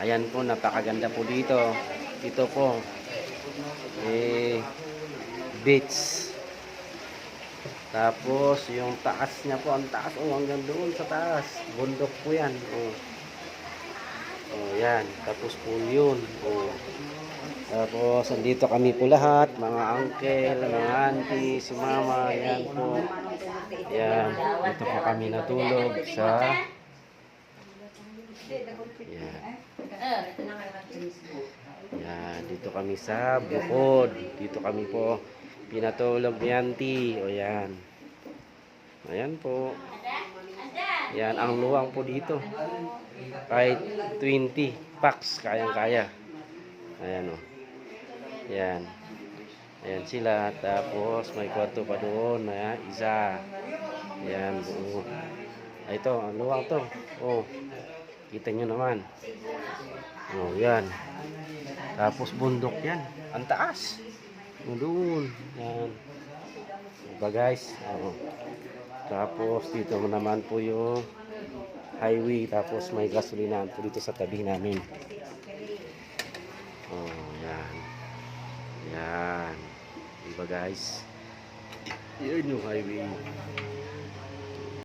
Ayan po, napakaganda po dito. Dito po, beach. Tapos, yung taas niya po, ang taas. Oh, hanggang doon sa taas. Bundok po yan. Oh, oh yan. Tapos po yun. Oh. Tapos, andito kami po lahat. Mga uncle, mga auntie, si mama. Yan po. Yan. Dito po kami natulog sa... Yan. Yan. Dito kami sa bukod. Dito kami po pinatulog ni auntie. O yan. Ayan po. Yan. Ang luwang po dito. Kahit 20 packs. Kayang-kaya. Ayan o. Yan. Ayan sila. Tapos may kwarto pa doon. Ayan. Isa. Ayan. Buo. Ito. Ang luwang to. Oh. Kita nyo naman. Oh. Yan. Tapos bundok yan. Ang taas. Doon. Yan. Diba guys? Oh. Tapos dito naman po yung highway. Tapos may gasolinahan po dito sa tabi namin. Oh, yan. Yan. Diba guys? Yan yung highway.